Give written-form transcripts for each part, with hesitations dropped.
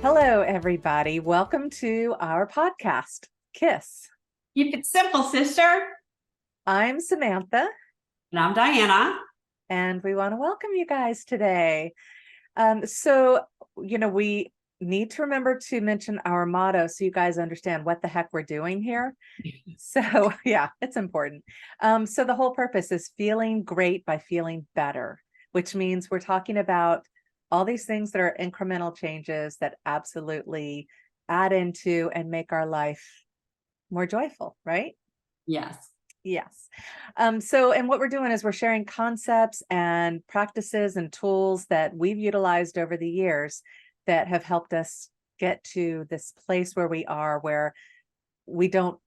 Hello, everybody. Welcome to our podcast, KISS. Keep it simple, sister. I'm Samantha, And I'm Diana. and we want to welcome you guys today. We need to remember to mention our motto so you guys understand what the heck we're doing here. So, yeah, it's important. So the whole purpose is feeling great by feeling better, which means we're talking about all these things that are incremental changes that absolutely add into and make our life more joyful, right? Yes. Yes. And what we're doing is we're sharing concepts and practices and tools that we've utilized over the years that have helped us get to this place where we are, where we don't,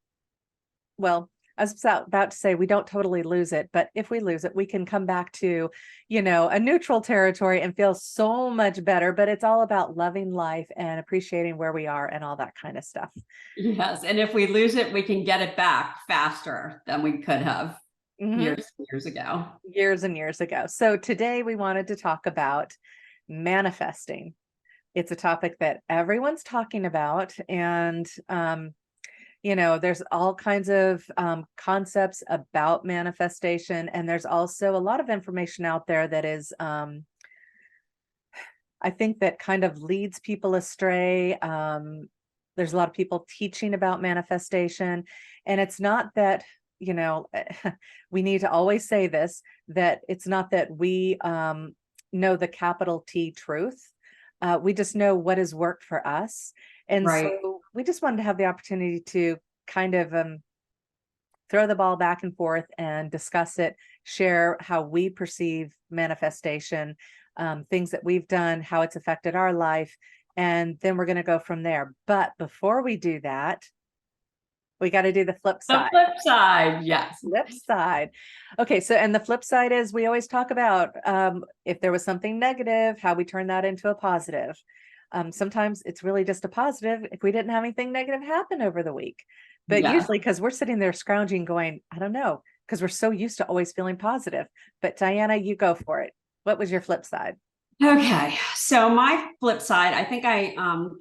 well, I was about to say we don't totally lose it, but if we lose it, we can come back to, a neutral territory and feel so much better. But it's all about loving life and appreciating where we are and all that kind of stuff. Yes. And if we lose it, we can get it back faster than we could have years ago. Years and years ago. So today we wanted to talk about manifesting. It's a topic that everyone's talking about. And, there's all kinds of concepts about manifestation. And there's also a lot of information out there that is, I think that kind of leads people astray. There's a lot of people teaching about manifestation. And it's not that, we need to always say this, that it's not that we know the capital T truth. We just know what has worked for us. And Right. so we just wanted to have the opportunity to kind of throw the ball back and forth and discuss it, share how we perceive manifestation, things that we've done, how it's affected our life, and then we're going to go from there. But before we do that, we got to do the flip side. The flip side, yes. Flip side. Okay, so and the flip side is we always talk about if there was something negative, how we turn that into a positive. Sometimes it's really just a positive if we didn't have anything negative happen over the week. But Yes. usually because we're sitting there scrounging going, I don't know, because we're so used to always feeling positive. But Diana, you go for it. What was your flip side? Okay. So my flip side, I think I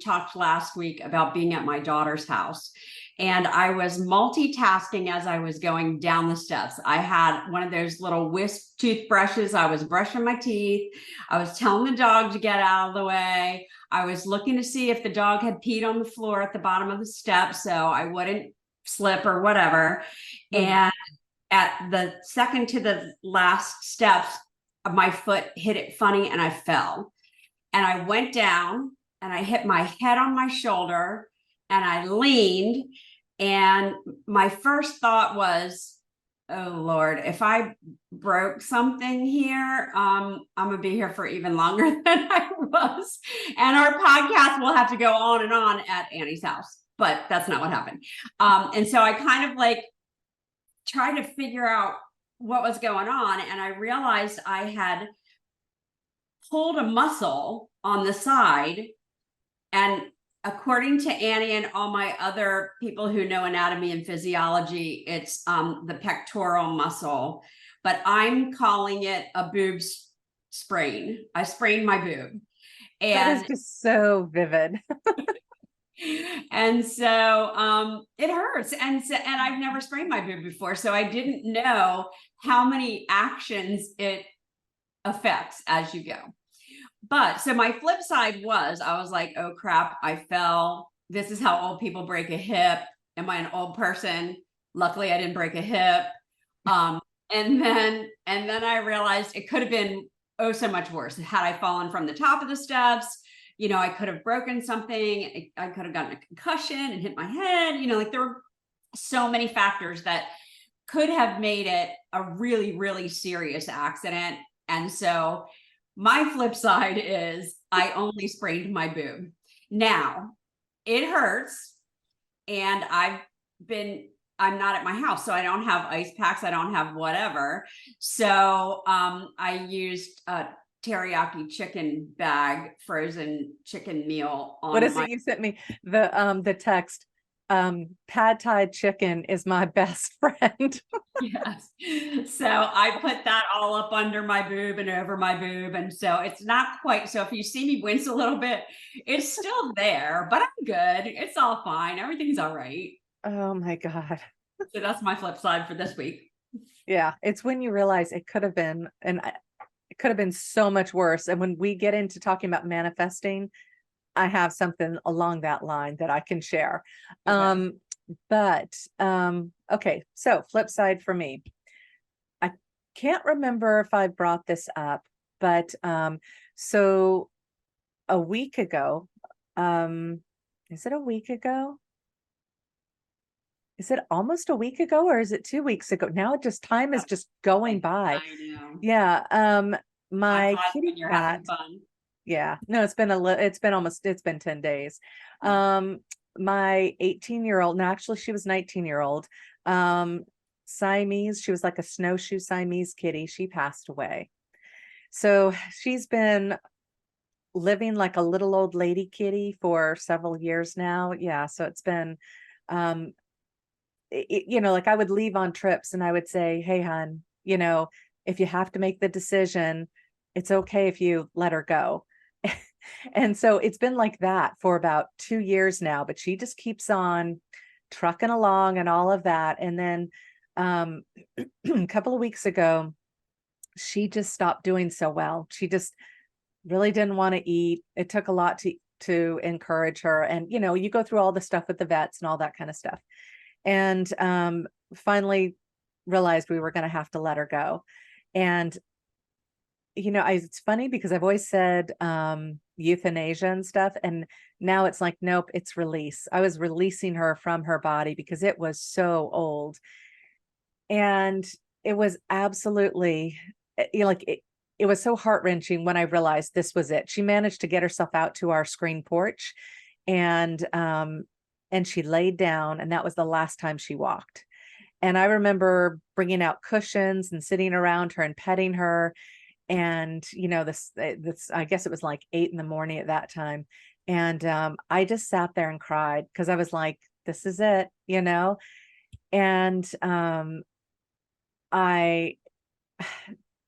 talked last week about being at my daughter's house. And I was multitasking as I was going down the steps. I had one of those little wisp toothbrushes. I was brushing my teeth. I was telling the dog to get out of the way. I was looking to see if the dog had peed on the floor at the bottom of the steps so I wouldn't slip or whatever. And at the second to the last steps, my foot hit it funny and I fell. And I went down and I hit my head on my shoulder and I leaned. And my first thought was, oh Lord, if I broke something here, I'm gonna be here for even longer than I was. And our podcast will have to go on and on at Annie's house, but that's not what happened. And so I kind of like tried to figure out what was going on. And I realized I had pulled a muscle on the side. And according to Annie and all my other people who know anatomy and physiology, it's the pectoral muscle, but I'm calling it a boob sprain. I sprained my boob. And that is just so vivid. And so it hurts. And I've never sprained my boob before. So I didn't know how many actions it affects as you go. But so my flip side was, I was like, oh crap, I fell. This is how old people break a hip. Am I an old person? Luckily, I didn't break a hip. And then I realized it could have been oh so much worse. Had I fallen from the top of the steps, I could have broken something. I could have gotten a concussion and hit my head. Like there were so many factors that could have made it a really, really serious accident. And so my flip side is I only sprained my boob. Now it hurts and I'm not at my house, so I don't have ice packs. I don't have whatever. So I used a teriyaki chicken bag, frozen chicken meal. What is it you sent me? The text. Pad Thai chicken is my best friend. Yes. So I put that all up under my boob and over my boob. And so it's not quite. So if you see me wince a little bit, it's still there, but I'm good. It's all fine. Everything's all right. Oh my God. So that's my flip side for this week. Yeah. It's when you realize it could have been, it could have been so much worse. And when we get into talking about manifesting, I have something along that line that I can share. Okay. Okay, so flip side for me. I can't remember if I brought this up, but so a week ago, is it a week ago? Is it almost a week ago or is it 2 weeks ago? Now it just time is just going by. I know. Yeah. I My thought kitty when you're cat. having fun. Yeah. No, it's been 10 days. Yeah. My 18-year-old, no, actually she was 19-year-old. Siamese, she was like a snowshoe Siamese kitty. She passed away. So she's been living like a little old lady kitty for several years now. Yeah. So it's been, um, like I would leave on trips and I would say, hey, hon, if you have to make the decision, it's okay if you let her go. And so it's been like that for about 2 years now, but she just keeps on trucking along and all of that. And then a couple of weeks ago, she just stopped doing so well. She just really didn't want to eat. It took a lot to encourage her. And you go through all the stuff with the vets and all that kind of stuff. And finally realized we were going to have to let her go. And it's funny because I've always said euthanasia and stuff, and now it's like, nope, it's release. I was releasing her from her body because it was so old, and it was absolutely it was so heart-wrenching when I realized this was it. She managed to get herself out to our screen porch, and she laid down, and that was the last time she walked. And I remember bringing out cushions and sitting around her and petting her. And this I guess it was like 8 in the morning at that time. And I just sat there and cried because I was like, this is it. And I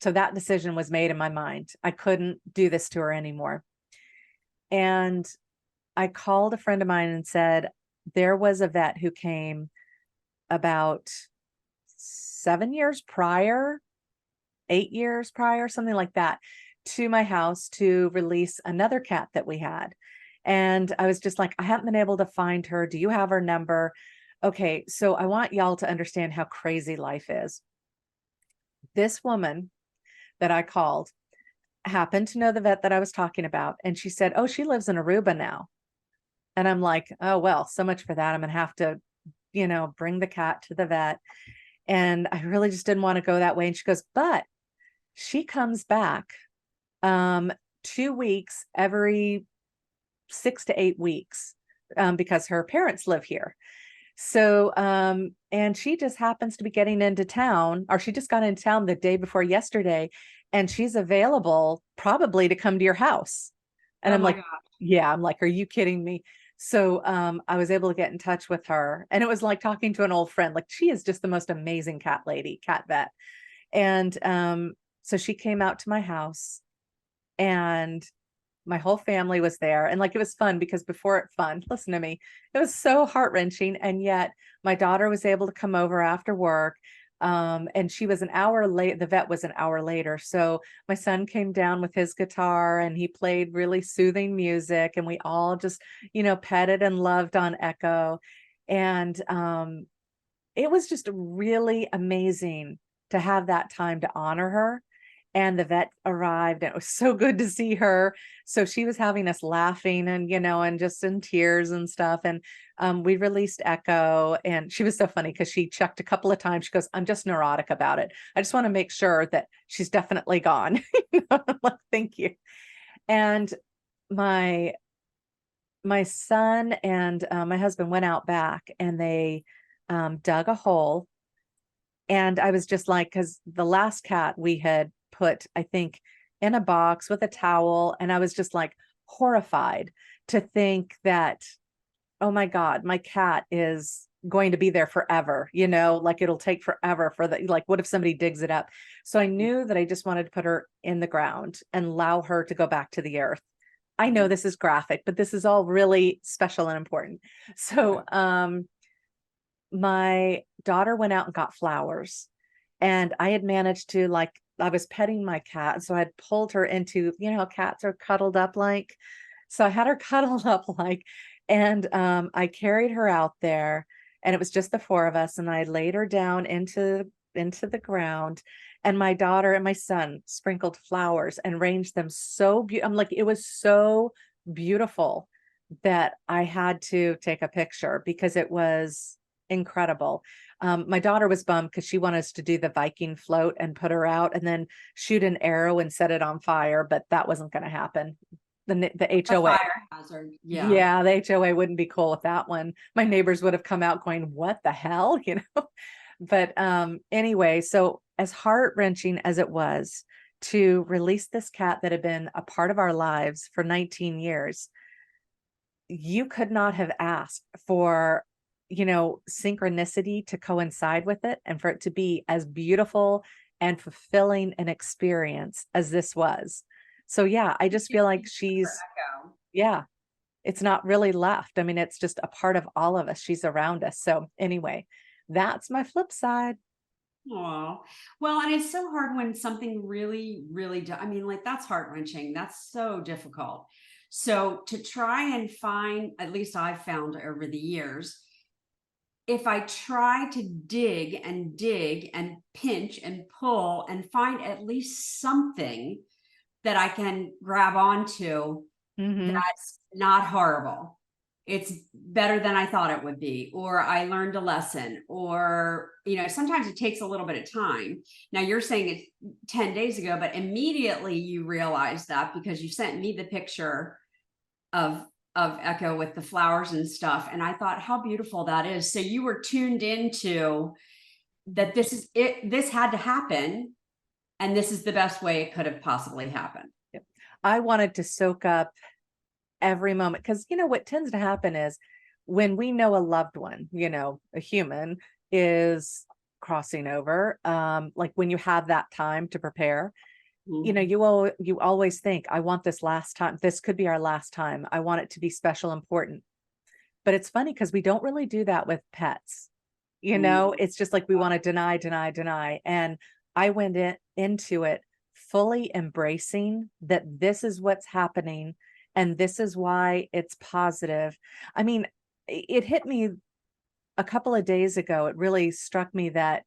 so that decision was made in my mind. I couldn't do this to her anymore. And I called a friend of mine and said, there was a vet who came about 7 years prior, 8 years prior, something like that, to my house to release another cat that we had. And I was just like, I haven't been able to find her. Do you have her number? Okay, so I want y'all to understand how crazy life is. This woman that I called happened to know the vet that I was talking about. And she said, oh, she lives in Aruba now. And I'm like, oh, well, so much for that. I'm going to have to, bring the cat to the vet. And I really just didn't want to go that way. And she goes, but she comes back 2 weeks every 6 to 8 weeks because her parents live here. So, and she just happens to be getting into town, or she just got into town the day before yesterday, and she's available probably to come to your house. And Oh I'm my like, God. yeah, I'm like, are you kidding me? So, I was able to get in touch with her, and it was like talking to an old friend. Like, she is just the most amazing cat lady, cat vet. And, so she came out to my house, and my whole family was there. And like, it was fun because before it fun, listen to me, it was so heart-wrenching. And yet my daughter was able to come over after work. And she was an hour late. The vet was an hour later. So my son came down with his guitar and he played really soothing music. And we all just, petted and loved on Echo. And it was just really amazing to have that time to honor her. And the vet arrived and it was so good to see her. So she was having us laughing and just in tears and stuff. And we released Echo, and she was so funny because she checked a couple of times. She goes, I'm just neurotic about it. I just want to make sure that she's definitely gone. I'm like, thank you. And my my son and my husband went out back and they dug a hole. And I was just like, because the last cat we had put, I think, in a box with a towel. And I was just like horrified to think that oh my God, my cat is going to be there forever, you know, like it'll take forever for the, like, what if somebody digs it up? So I knew that I just wanted to put her in the ground and allow her to go back to the earth. I know this is graphic, but this is all really special and important. So, my daughter went out and got flowers, and I had managed to, like, I was petting my cat, so I had pulled her into, you know how cats are cuddled up like? So I had her cuddled up like, and I carried her out there, and it was just the four of us, and I laid her down into the ground, and my daughter and my son sprinkled flowers and arranged them so I'm like, it was so beautiful that I had to take a picture because it was incredible. My daughter was bummed because she wanted us to do the Viking float and put her out and then shoot an arrow and set it on fire, but that wasn't going to happen. The A HOA, fire hazard. Yeah. yeah, the HOA wouldn't be cool with that one. My neighbors would have come out going, "What the hell?" You know. But anyway, so as heart-wrenching as it was to release this cat that had been a part of our lives for 19 years, you could not have asked for, you know, synchronicity to coincide with it and for it to be as beautiful and fulfilling an experience as this was. So yeah, I just feel like For she's, Echo. yeah, it's not really left. I mean, it's just a part of all of us. She's around us. So anyway, that's my flip side. Oh, well, and it's so hard when something really, really, I mean, like that's heart wrenching. That's so difficult. So to try and find, at least I've found over the years, if I try to dig and pinch and pull and find at least something that I can grab onto, Hmm. that's not horrible. It's better than I thought it would be, or I learned a lesson, or, you know, sometimes it takes a little bit of time. Now you're saying it's 10 days ago, but immediately you realized that because you sent me the picture of Echo with the flowers and stuff. And I thought, how beautiful that is. So you were tuned into that this is it, this had to happen, and this is the best way it could have possibly happened. I wanted to soak up every moment because, you know, what tends to happen is when we know a loved one, you know, a human is crossing over, like when you have that time to prepare, you know, Mhm. you always think, I want this last time. This could be our last time. I want it to be special, important. But it's funny because we don't really do that with pets. You know, Mhm. it's just like we want to deny, deny, deny. And I went into it fully embracing that this is what's happening and this is why it's positive. I mean, it hit me a couple of days ago. It really struck me that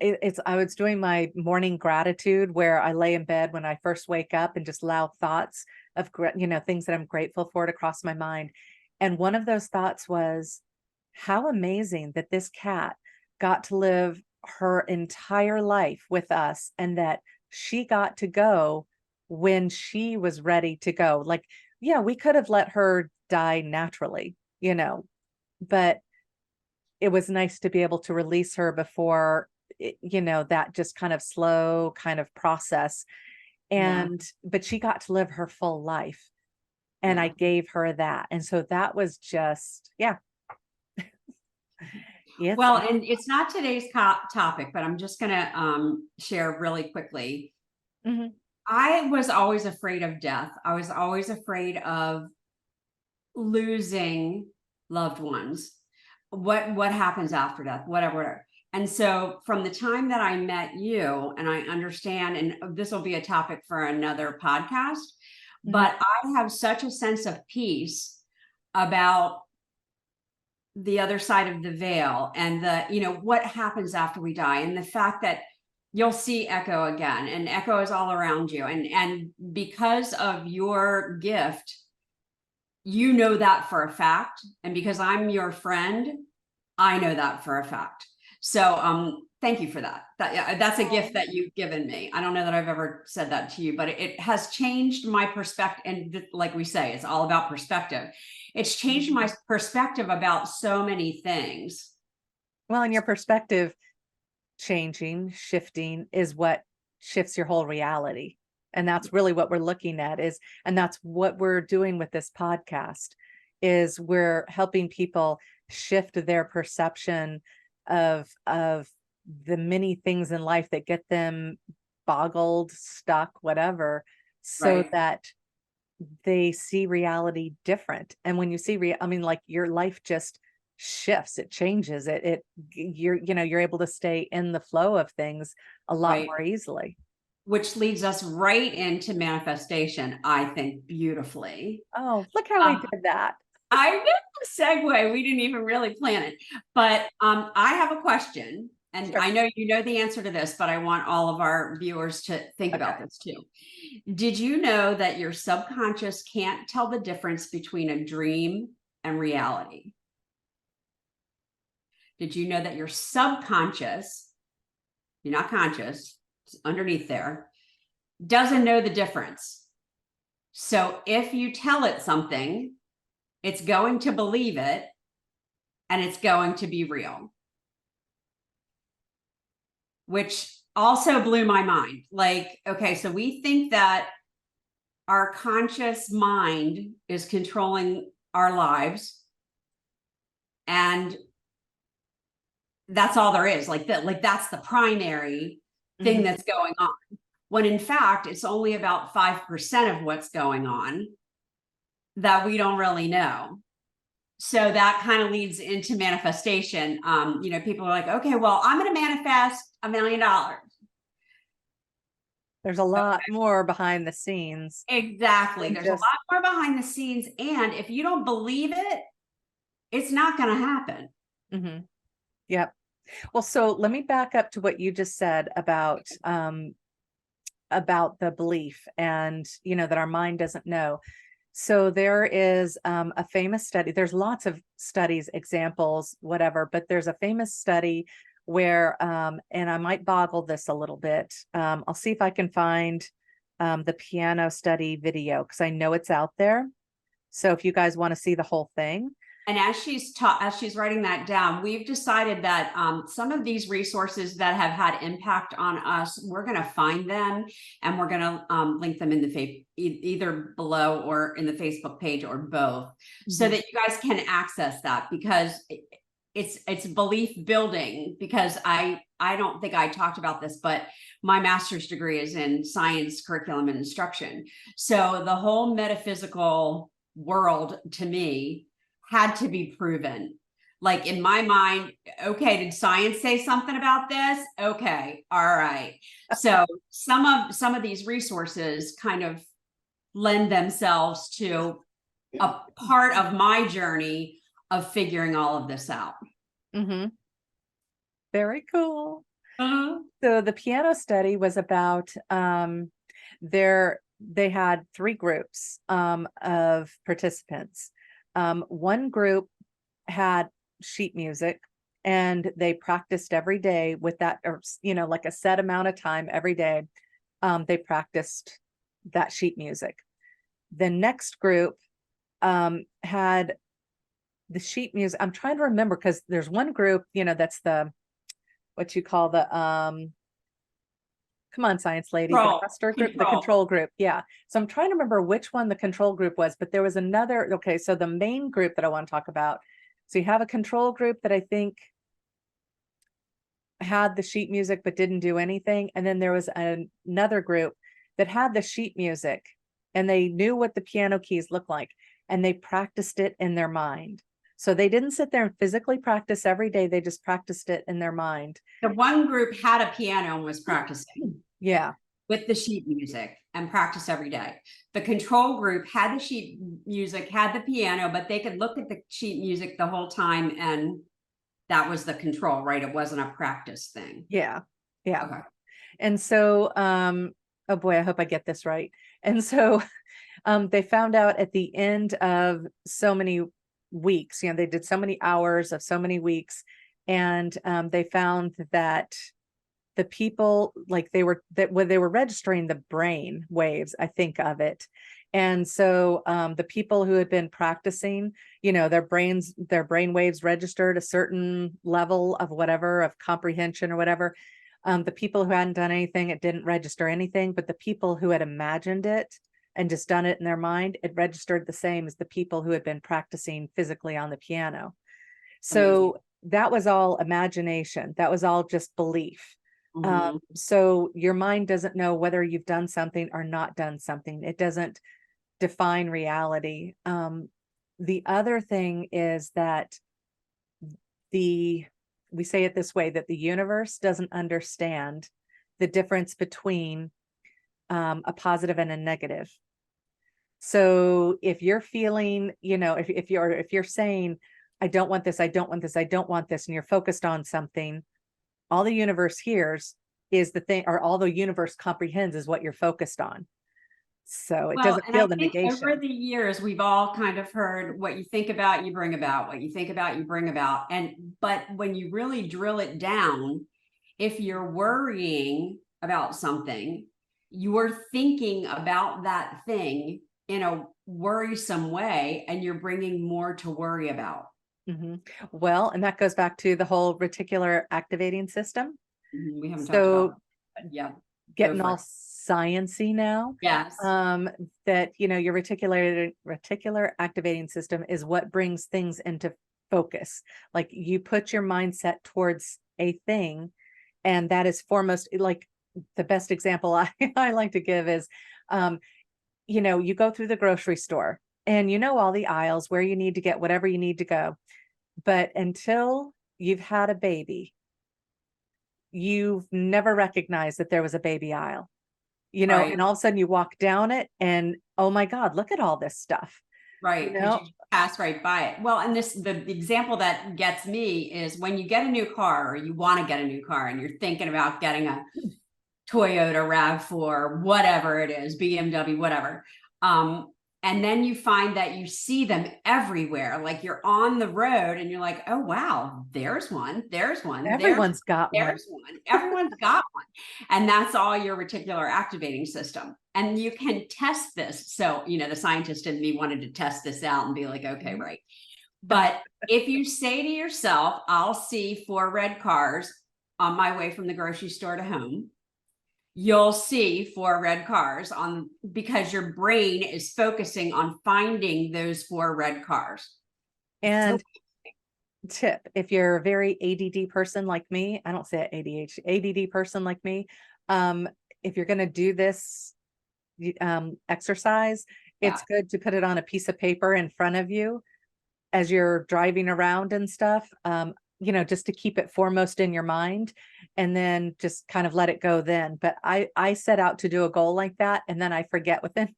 it's I was doing my morning gratitude where I lay in bed when I first wake up and just allow thoughts of you know, things that I'm grateful for to cross my mind. And one of those thoughts was how amazing that this cat got to live her entire life with us and that she got to go when she was ready to go. Like, yeah, we could have let her die naturally, you know, but it was nice to be able to release her before you know, that just kind of slow kind of process. Yeah. And but she got to live her full life and I Yeah. gave her that. And so that was just, yeah, it's Well, and it's not today's topic, but I'm just going to share really quickly. mhm, I was always afraid of death. I was always afraid of losing loved ones. What happens after death? Whatever. And so from the time that I met you, and I understand, and this will be a topic for another podcast, mhm. but I have such a sense of peace about the other side of the veil and the, you know, what happens after we die, and the fact that you'll see Echo again, and Echo is all around you, and because of your gift, you know that for a fact, and because I'm your friend, I know that for a fact. So thank you for that. That's a gift that you've given me. I don't know that I've ever said that to you, but it has changed my perspective. And like we say, it's all about perspective. It's changed my perspective about so many things. Well, and your perspective changing, shifting is what shifts your whole reality. And that's really what we're looking at is, and that's what we're doing with this podcast is we're helping people shift their perception of the many things in life that get them boggled, stuck, whatever, so Right. that they see reality different. And when you see I mean, like, your life just shifts, it changes, you're able to stay in the flow of things a lot Right. more easily. Which leads us right into manifestation, I think, beautifully. Oh, look how we Um, did that. I know, segue. We didn't even really plan it, but I have a question, and Sure. I know you know the answer to this, but I want all of our viewers to think about Okay. this too. Did you know that your subconscious can't tell the difference between a dream and reality? Did you know that your subconscious, you're not conscious, it's underneath there, doesn't know the difference? So if you tell it something, it's going to believe it and it's going to be real, which also blew my mind. Like, okay, so we think that our conscious mind is controlling our lives, and that's all there is. Like that, like that's the primary thing Mhm. that's going on. When in fact, it's only about 5% of what's going on that we don't really know. So that kind of leads into manifestation. People are like, okay, well, I'm going to manifest $1 million. There's a lot more behind the scenes Exactly. than There's a lot just more behind the scenes. And if you don't believe it, it's not going to happen. Mhm. Yep. Well, so let me back up to what you just said about the belief, and that our mind doesn't know. So there is a famous study. There's lots of studies, examples, whatever, but there's a famous study where, and I might boggle this a little bit. I'll see if I can find the piano study video, because I know it's out there. So if you guys want to see the whole thing. And as she's writing that down, we've decided that some of these resources that have had impact on us, we're going to find them and we're going to link them in the either below or in the Facebook page or both, so Mhm. that you guys can access that, because it's belief building. Because I don't think I talked about this, but my master's degree is in science, curriculum, and instruction. So the whole metaphysical world to me had to be proven. Like in my mind, okay, did science say something about this? Okay, all right. So some of these resources kind of lend themselves to a part of my journey of figuring all of this out. Mhm. Very cool. Uh-huh. So the piano study was about they had three groups of participants. One group had sheet music, and they practiced every day with that, or like a set amount of time every day. They practiced that sheet music. The next group had the sheet music. I'm trying to remember, because there's one group, that's the what you call the come on, science lady, the Control, master group, the control. control group. Yeah. So I'm trying to remember which one the control group was, but there was another. Okay. So the main group that I want to talk about. So you have a control group that I think had the sheet music but didn't do anything. And then there was another group that had the sheet music, and they knew what the piano keys looked like, and they practiced it in their mind. So they didn't sit there and physically practice every day. They just practiced it in their mind. The one group had a piano and was practicing Yeah. with the sheet music and practice every day. The control group had the sheet music, had the piano, but they could look at the sheet music the whole time, and that was the control, right? It wasn't a practice thing. Yeah. Yeah. Okay. And so, oh boy, I hope I get this right. And so, they found out at the end of so many weeks, they did so many hours of so many weeks, and they found that the people, like, when they were registering the brain waves, I think of it. And so the people who had been practicing, their brain waves registered a certain level of whatever, of comprehension or whatever. The people who hadn't done anything, it didn't register anything, but the people who had imagined it and just done it in their mind, it registered the same as the people who had been practicing physically on the piano. Amazing. So that was all imagination. That was all just belief. Mhm. So your mind doesn't know whether you've done something or not done something. It doesn't define reality. The other thing is that we say it this way, that the universe doesn't understand the difference between a positive and a negative. So if you're feeling, if you're saying, I don't want this, I don't want this, I don't want this, and you're focused on something, all the universe hears is the thing, or all the universe comprehends is what you're focused on. So it Well, doesn't and I feel the think over negation. the years, we've all kind of heard what you think about, you bring about, what you think about, you bring about. But when you really drill it down, if you're worrying about something, you're thinking about that thing in a worrisome way, and you're bringing more to worry about. Mhm. Well, and that goes back to the whole reticular activating system. We haven't talked about So that, but yeah, go getting for all it. sciency now, Yes. that your reticular activating system is what brings things into focus. Like you put your mindset towards a thing, and that is foremost. Like the best example I like to give is, you go through the grocery store and you know all the aisles where you need to get whatever you need to go. But until you've had a baby, you've never recognized that there was a baby aisle, Right. and all of a sudden you walk down it and, oh my God, look at all this stuff, you Right, because know? you pass right by it. Well, and the example that gets me is when you get a new car, or you want to get a new car, and you're thinking about getting a Toyota RAV4, whatever it is, BMW, whatever. And then you find that you see them everywhere. Like you're on the road and you're like, oh wow, there's one, there's one, Everyone's got one. there's one. Everyone's got one. And that's all your reticular activating system. And you can test this. So, the scientist in me wanted to test this out and be like, okay, Mhm. right. But if you say to yourself, I'll see 4 red cars on my way from the grocery store to home, you'll see 4 red cars on, because your brain is focusing on finding those 4 red cars. It's so And tip, if you're a very ADD person like me, I don't say ADHD, ADD person like me, if you're going to do this exercise, yeah. it's good to put it on a piece of paper in front of you as you're driving around and stuff, just to keep it foremost in your mind, and then just kind of let it go then. But I set out to do a goal like that, and then I forget within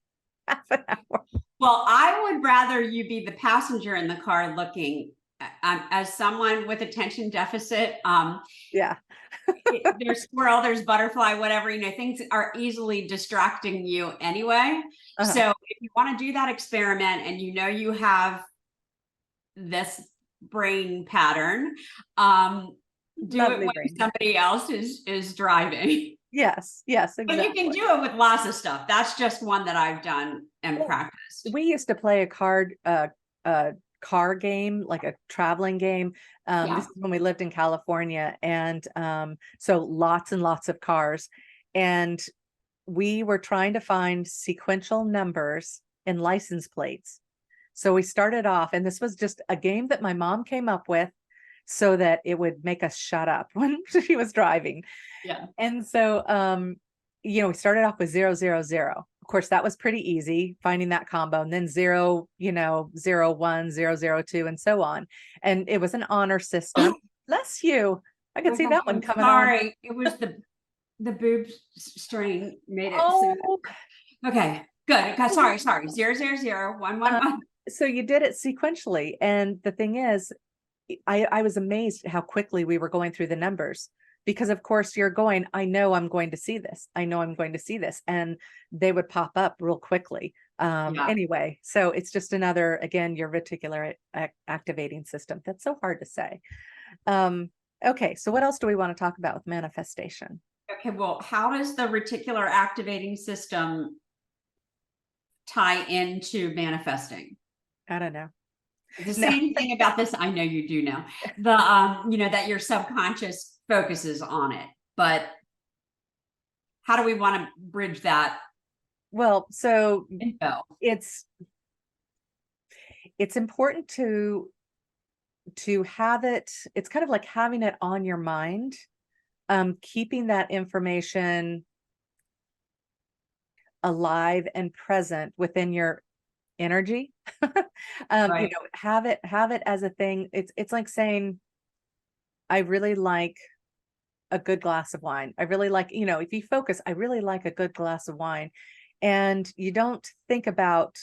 half an hour. Well, I would rather you be the passenger in the car looking, as someone with attention deficit. Yeah. There's squirrel, there's butterfly, whatever, things are easily distracting you anyway. Uh-huh. So if you want to do that experiment and you have this brain pattern, do it Lovely when brain. somebody else is driving. Yes, yes, But you can exactly. do it with lots of stuff. That's just one that I've done and Well, practiced. we used to play a car game, like a traveling game. This Yeah. is when we lived in California, and so lots and lots of cars, and we were trying to find sequential numbers in license plates. So we started off, and this was just a game that my mom came up with so that it would make us shut up when she was driving. Yeah. And so, we started off with 000. Of course, that was pretty easy finding that combo, and then 0, 1, 002, and so on. And it was an honor system. Bless you. I could Oh my see gosh, that one I'm coming on. sorry. It was the boob strain made it so. Oh, Okay, good. Okay, sorry. 000 1 1 um, 1. so you did it sequentially. And the thing is, I was amazed at how quickly we were going through the numbers, because of course you're going, I know I'm going to see this. I know I'm going to see this. And they would pop up real quickly. Yeah. Anyway, so it's just another, again, your reticular activating system. That's so hard to say. Okay. So what else do we want to talk about with manifestation? Okay, well, how does the reticular activating system tie into manifesting? I don't know. The No. same thing about this, I know you do know. That your subconscious focuses on it. But how do we want to bridge that Well, so info. it's important to have it. It's kind of like having it on your mind, keeping that information alive and present within your energy. Right. Have it as a thing. It's like saying, I really like a good glass of wine. I really like, if you focus, I really like a good glass of wine. And you don't think about,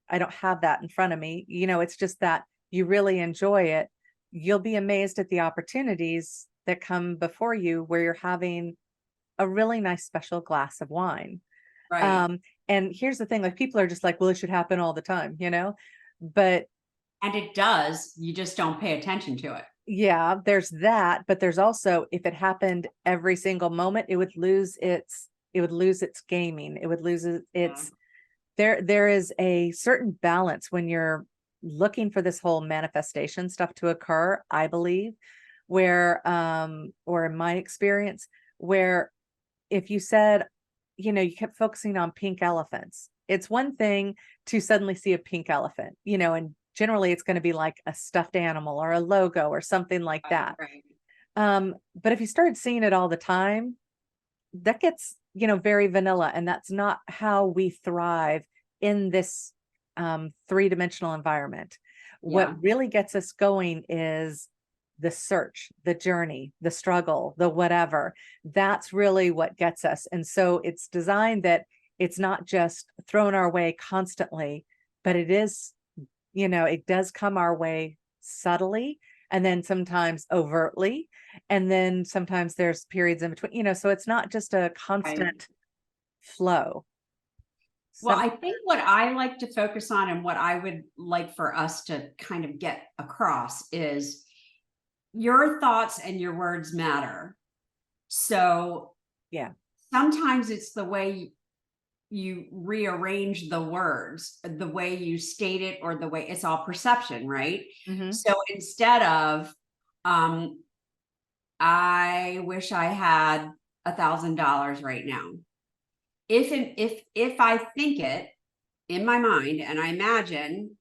I don't have that in front of me. It's just that you really enjoy it. You'll be amazed at the opportunities that come before you where you're having a really nice special glass of wine. Right. Um, and here's the thing, like people are just like, well, it should happen all the time, but And it does. You just don't pay attention to it. yeah, there's that, but there's also, if it happened every single moment, it would lose its gaming. It would lose Yeah. its there is a certain balance when you're looking for this whole manifestation stuff to occur, I believe, where or in my experience, where if you said, you kept focusing on pink elephants, it's one thing to suddenly see a pink elephant, and generally it's going to be like a stuffed animal or a logo or something like Right. that. Right. But if you started seeing it all the time, that gets, very vanilla, and that's not how we thrive in this three-dimensional environment. What Yeah. really gets us going is the search, the journey, the struggle, the whatever. That's really what gets us. And so it's designed that it's not just thrown our way constantly, but it is, it does come our way subtly, and then sometimes overtly, and then sometimes there's periods in between, so it's not just a Right. constant flow. Well, Some I think what I like to focus on and what I would like for us to kind of get across is your thoughts and your words matter. So Yeah. sometimes it's the way you rearrange the words, the way you state it, or the way it's all perception, right? Hmm. So instead of, um, I wish I had $1,000 right now. If I think it in my mind and I imagine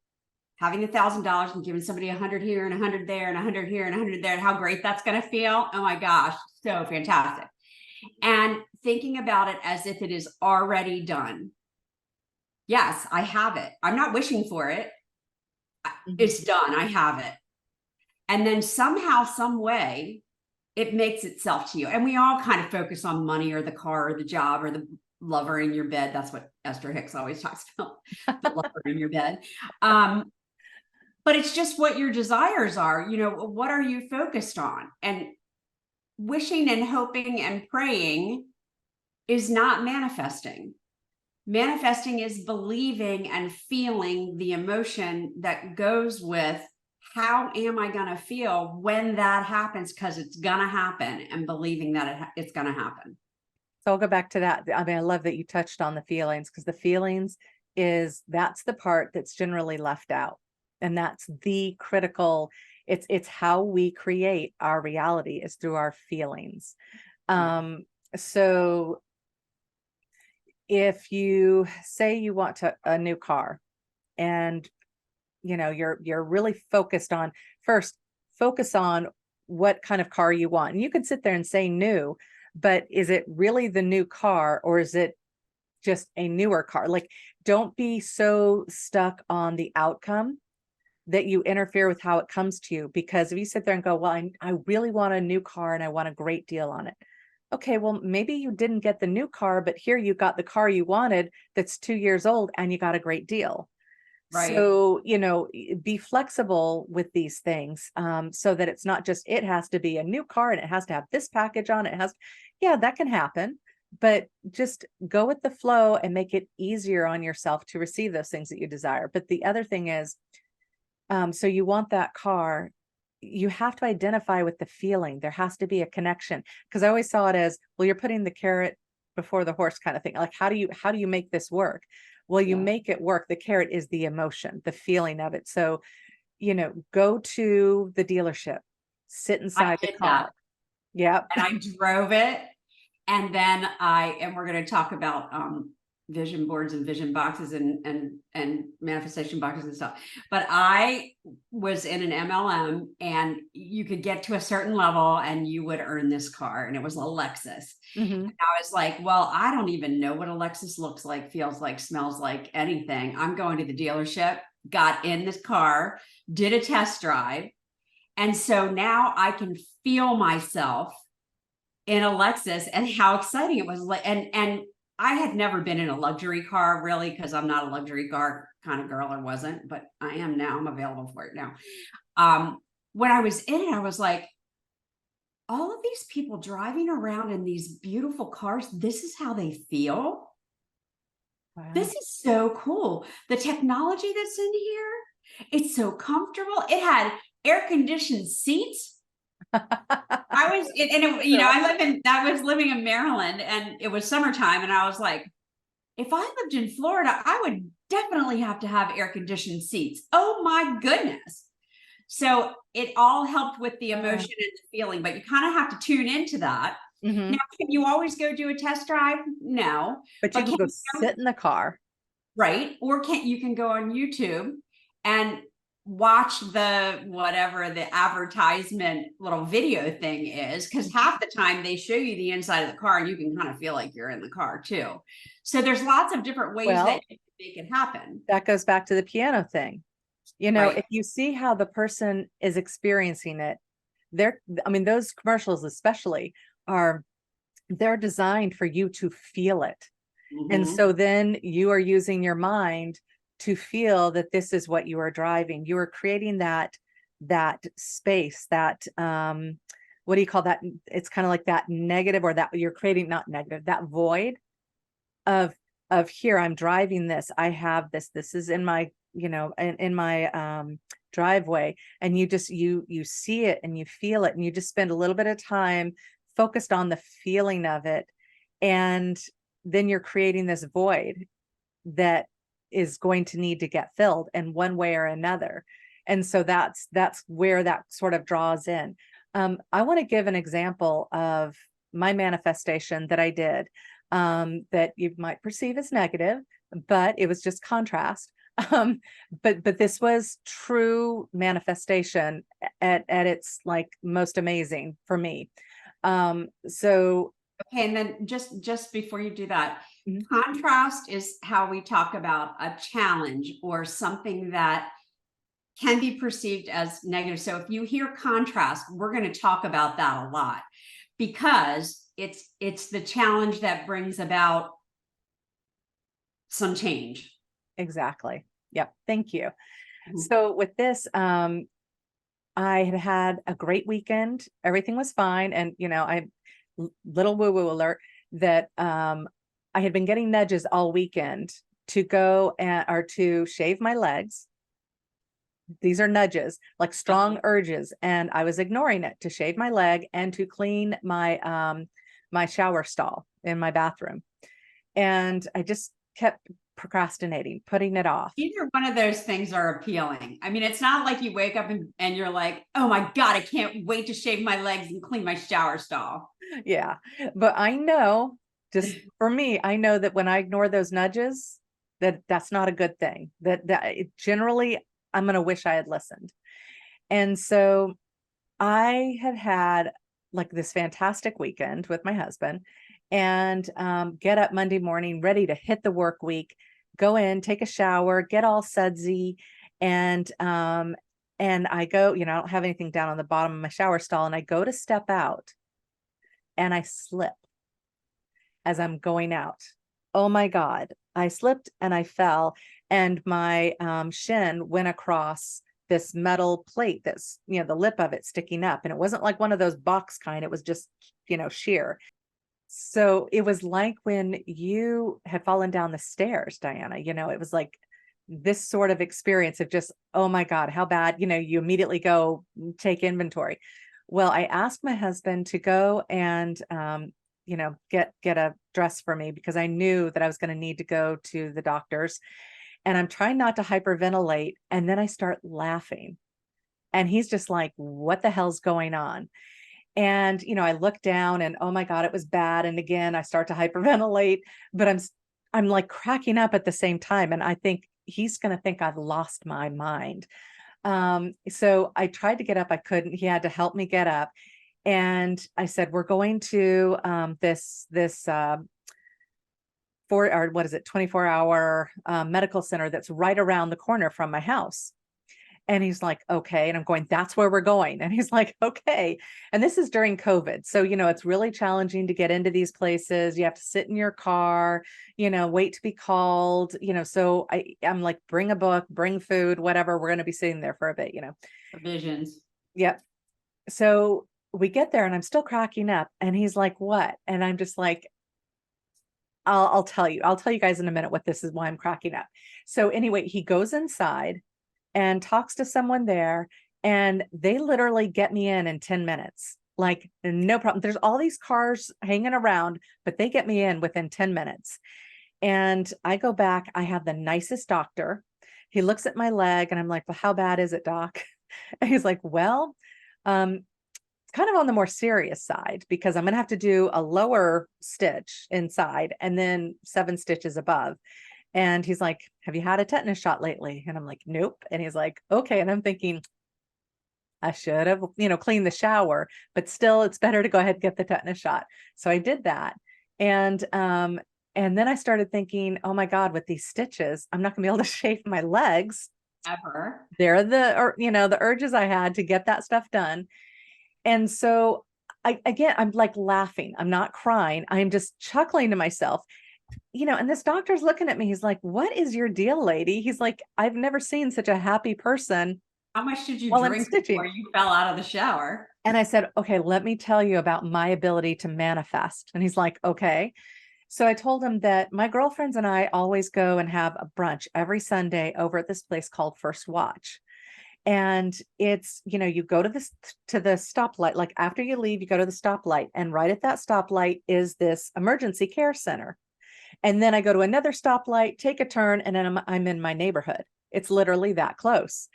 having $1,000 and giving somebody 100 here and 100 there and 100 here and 100 there, and how great that's going to feel. Oh my gosh, so fantastic. And thinking about it as if it is already done. Yes, I have it. I'm not wishing for it. Hmm. It's done. I have it. And then somehow, some way, it makes itself to you. And we all kind of focus on money or the car or the job or the lover in your bed. That's what Esther Hicks always talks about, the lover in your bed. But it's just what your desires are. What are you focused on? And wishing and hoping and praying is not manifesting. Manifesting is believing and feeling the emotion that goes with how am I going to feel when that happens, because it's going to happen, and believing that it's going to happen. So I'll go back to that. I mean, I love that you touched on the feelings, because the feelings that's the part that's generally left out. And that's the critical, it's how we create our reality is through our feelings. Yeah. So if you say you want a new car, and you're really focused on, first focus on what kind of car you want, and you could sit there and say new, but is it really the new car, or is it just a newer car? Like, don't be so stuck on the outcome that you interfere with how it comes to you. Because if you sit there and go, well, I really want a new car and I want a great deal on it. Okay, well, maybe you didn't get the new car, but here you got the car you wanted that's 2 years old and you got a great deal. Right. So, be flexible with these things, so that it's not just, it has to be a new car and it has to have this package on it. Yeah, that can happen, but just go with the flow and make it easier on yourself to receive those things that you desire. But the other thing is, so you want that car, you have to identify with the feeling. There has to be a connection, because I always saw it as, well, you're putting the carrot before the horse kind of thing. Like, how do you make this work? Well, you Yeah. make it work. The carrot is the emotion, the feeling of it. So, go to the dealership, sit I inside the did that. car. Yep. And I drove it. And then and we're going to talk about vision boards and vision boxes and manifestation boxes and stuff. But I was in an MLM, and you could get to a certain level and you would earn this car, and it was a Lexus. Mm-hmm. I was like, well, I don't even know what a Lexus looks like, feels like, smells like, anything. I'm going to the dealership, got in this car, did a test drive. And so now I can feel myself in a Lexus, and how exciting it was. And I had never been in a luxury car, really, because I'm not a luxury car kind of girl, or wasn't, but I am now. I'm available for it now. When I was in it, I was like, all of these people driving around in these beautiful cars, this is how they feel. Wow. This is so cool. The technology that's in here, it's so comfortable. It had air conditioned seats. I was, and it, you know, I was living in Maryland, and it was summertime, and I was like, if I lived in Florida, I would definitely have to have air conditioned seats. Oh my goodness. So it all helped with the emotion and the feeling, but you kind of have to tune into that. Mm-hmm. Now, can you always go do a test drive? No. But you can go sit in the car. Right. Or you can go on YouTube and watch the whatever the advertisement little video thing is, because half the time they show you the inside of the car, and you can kind of feel like you're in the car too. So there's lots of different ways that you can make it happen. That goes back to the piano thing. You know, Right. if you see how the person is experiencing it, I mean, those commercials especially they're designed for you to feel it. And Mhm. so then you are using your mind to feel that this is what you are driving. You are creating that space, that what do you call that? It's kind of like that negative, or that you're creating, not negative, that void of here, I'm driving this. I have this. This is in my, you know, in my driveway. And you just you see it and you feel it, and you just spend a little bit of time focused on the feeling of it. And then you're creating this void that is going to need to get filled in one way or another. And so that's where that sort of draws in. I want to give an example of my manifestation that I did, that you might perceive as negative, but it was just contrast. But this was true manifestation at its like most amazing for me. So Okay, and then just before you do that, Mhm. contrast is how we talk about a challenge or something that can be perceived as negative. So if you hear contrast, we're going to talk about that a lot, because it's the challenge that brings about some change. Exactly. Yep. Thank you. Mhm. So with this, I had a great weekend. Everything was fine. And, you know, little woo-woo alert that I had been getting nudges all weekend to go or to shave my legs. These are nudges, like strong urges. And I was ignoring it, to shave my leg and to clean my my shower stall in my bathroom. And I just kept procrastinating, putting it off. Either one of those things are appealing. I mean, it's not like you wake up and you're like, oh my God, I can't wait to shave my legs and clean my shower stall. Yeah. But I know, just for me, I know that when I ignore those nudges, that's not a good thing. Generally, I'm going to wish I had listened. And so I had like this fantastic weekend with my husband, and get up Monday morning ready to hit the work week, go in, take a shower, get all sudsy, and I go, you know, I don't have anything down on the bottom of my shower stall, and I go to step out and I slip as I'm going out. Oh my God. I slipped and I fell, and my shin went across this metal plate that's, you know, the lip of it sticking up. And it wasn't like one of those box kind, it was just, you know, sheer. So it was like when you had fallen down the stairs, Diana, you know, it was like this sort of experience of just, oh my God, how bad, you know, you immediately go take inventory. Well, I asked my husband to go and, you know, get a dress for me, because I knew that I was going to need to go to the doctor's, and I'm trying not to hyperventilate. And then I start laughing, and he's just like, what the hell's going on? And, you know, I look down and, oh my God, it was bad. And again, I start to hyperventilate, but I'm like cracking up at the same time. And I think he's going to think I've lost my mind. So I tried to get up. I couldn't. He had to help me get up. And I said, we're going to this or what is it, 24-hour medical center that's right around the corner from my house. And he's like, okay. And I'm going, that's where we're going. And he's like, okay. And this is during COVID. So, it's really challenging to get into these places. You have to sit in your car, wait to be called, so I'm like, bring a book, bring food, whatever. We're going to be sitting there for a bit. Visions. Yep. So we get there and I'm still cracking up. And he's like, what? And I'm just like, I'll tell you. I'll tell you guys in a minute what this is, why I'm cracking up. So anyway, he goes inside and talks to someone there, and they literally get me in 10 minutes. Like, no problem. There's all these cars hanging around, but they get me in within 10 minutes. And I go back. I have the nicest doctor. He looks at my leg and I'm like, well, how bad is it, doc? And he's like, well, it's kind of on the more serious side because I'm going to have to do a lower stitch inside and then 7 stitches above. And he's like, have you had a tetanus shot lately? And I'm like, nope. And he's like, okay. And I'm thinking, I should have, cleaned the shower, but still it's better to go ahead and get the tetanus shot. So I did that. And then I started thinking, oh my God, with these stitches, I'm not gonna be able to shave my legs. Ever. They're the urges I had to get that stuff done. And so I'm like laughing. I'm not crying. I'm just chuckling to myself. And this doctor's looking at me. He's like, what is your deal, lady? He's like, I've never seen such a happy person How much did you while I'm drink before stitching. you fell out of the shower? And I said, okay, let me tell you about my ability to manifest. And he's like, okay. So I told him that my girlfriends and I always go and have a brunch every Sunday over at this place called First Watch. And it's, you go to the stoplight, like after you leave, you go to the stoplight, and right at that stoplight is this emergency care center. And then I go to another stoplight, take a turn, and then I'm in my neighborhood. It's literally that close.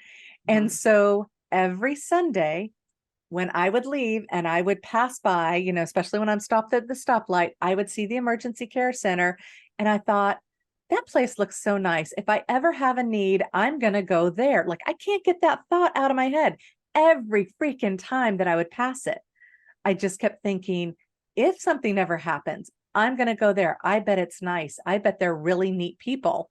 And so every Sunday when I would leave and I would pass by, especially when I'm stopped at the stoplight, I would see the emergency care center. And I thought, that place looks so nice. If I ever have a need, I'm going to go there. Like, I can't get that thought out of my head every freaking time that I would pass it. I just kept thinking, if something ever happens, I'm going to go there. I bet it's nice. I bet they're really neat people.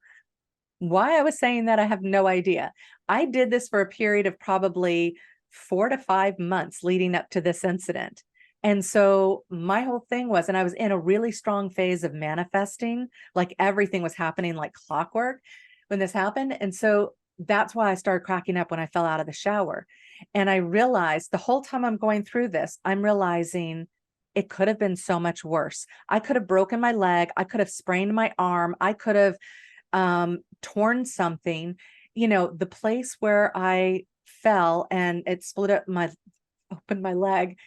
Why I was saying that, I have no idea. I did this for a period of probably 4 to 5 months leading up to this incident. And so my whole thing was, and I was in a really strong phase of manifesting, like everything was happening like clockwork when this happened. And so that's why I started cracking up when I fell out of the shower. And I realized the whole time I'm going through this, I'm realizing it could have been so much worse. I could have broken my leg. I could have sprained my arm. I could have torn something. The place where I fell and it opened my leg,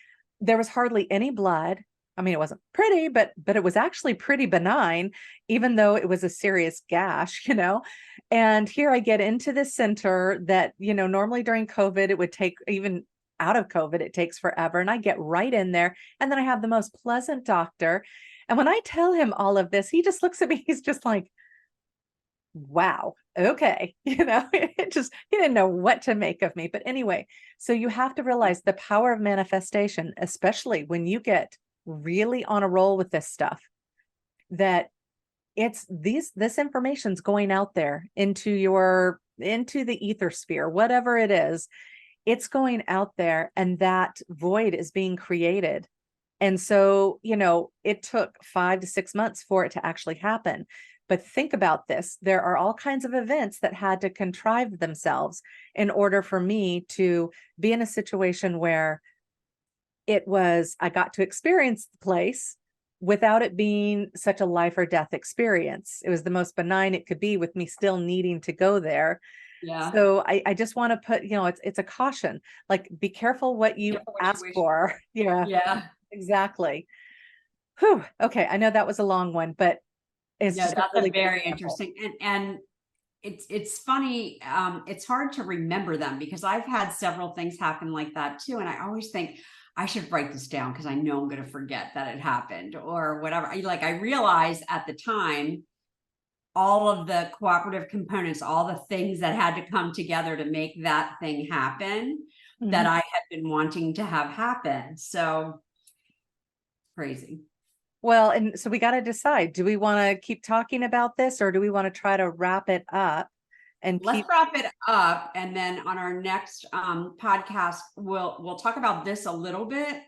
there was hardly any blood. I mean, it wasn't pretty, but it was actually pretty benign, even though it was a serious gash. And here I get into this center that, normally during COVID, it would take, even out of COVID, it takes forever. And I get right in there. And then I have the most pleasant doctor. And when I tell him all of this, he just looks at me. He's just like, wow, okay. It just, he didn't know what to make of me. But anyway, so you have to realize the power of manifestation, especially when you get really on a roll with this stuff, that it's this information's going out there into the ether sphere, whatever it is, it's going out there, and that void is being created. And so, it took 5 to 6 months for it to actually happen. But think about this. There are all kinds of events that had to contrive themselves in order for me to be in a situation where I got to experience the place without it being such a life or death experience. It was the most benign it could be, with me still needing to go there. Yeah. So I just want to put, it's a caution, like, be careful what you ask for. Yeah, Yeah. exactly. Whew. Okay. I know that was a long one, but it's Yeah, just a that's a really good very example. interesting, and it's funny. It's hard to remember them because I've had several things happen like that too, and I always think I should write this down because I know I'm going to forget that it happened or whatever. Like, I realized at the time all of the cooperative components, all the things that had to come together to make that thing happen that I had been wanting to have happen. So crazy. Well, and so we got to decide, do we want to keep talking about this, or do we want to try to wrap it up and Let's keep wrap it up, and then on our next podcast we'll talk about this a little bit,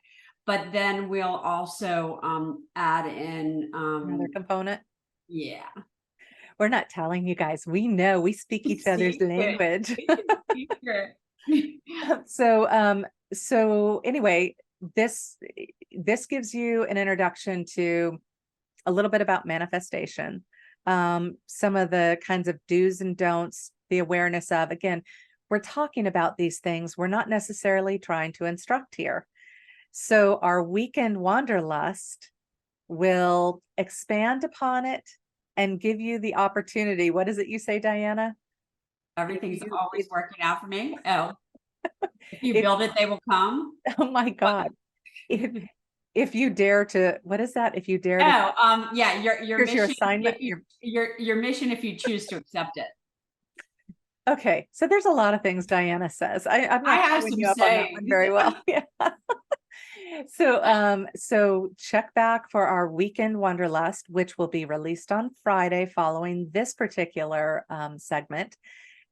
but then we'll also add in another component? yeah. We're not telling you guys. We know we speak each other's language. So anyway, this gives you an introduction to a little bit about manifestation, some of the kinds of do's and don'ts, the awareness of. Again, we're talking about these things. We're not necessarily trying to instruct here. So our weekend wanderlust will expand upon it and give you the opportunity. What is it you say, Diana? Everything's always working out for me. Oh, if you If, build it, they will come. oh my God. If you dare to, what is that? If you dare to, yeah, your mission, your assignment, your mission, if you choose to accept it. Okay, so there's a lot of things Diana says. I'm not following you up on that one very well. Yeah. So check back for our weekend wanderlust, which will be released on Friday following this particular segment.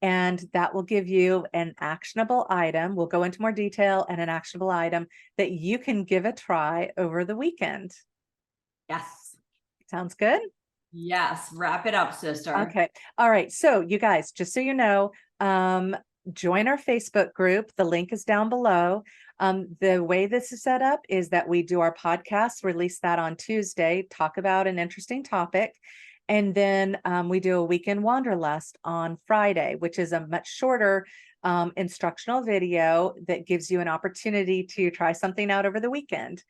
And that will give you an actionable item. We'll go into more detail, and an actionable item that you can give a try over the weekend. Yes. Sounds good? Yes. Wrap it up, sister. Okay. All right. So you guys, just so you know, join our Facebook group. The link is down below. The way this is set up is that we do our podcast, release that on Tuesday, talk about an interesting topic. And then we do a weekend wanderlust on Friday, which is a much shorter instructional video that gives you an opportunity to try something out over the weekend.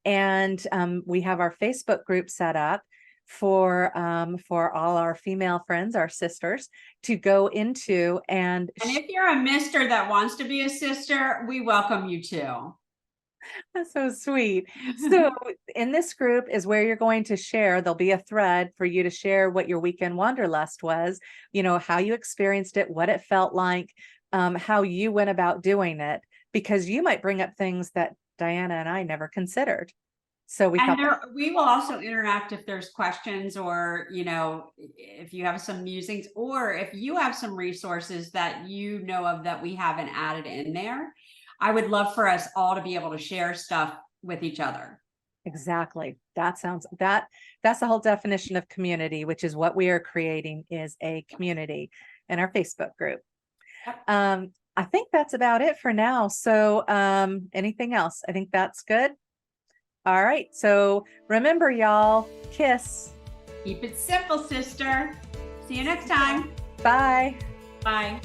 And we have our Facebook group set up for all our female friends, our sisters, to go into. And if you're a mister that wants to be a sister, we welcome you too. That's so sweet. So in this group is where you're going to share. There'll be a thread for you to share what your weekend wanderlust was, how you experienced it, what it felt like, how you went about doing it, because you might bring up things that Diana and I never considered. So we will also interact if there's questions, or, if you have some musings, or if you have some resources that you know of that we haven't added in there. I would love for us all to be able to share stuff with each other. Exactly. That's the whole definition of community, which is what we are creating, is a community in our Facebook group. Yep. I think that's about it for now. So anything else? I think that's good. All right. So remember, y'all, kiss. Keep it simple, sister. See you next time. Bye. Bye.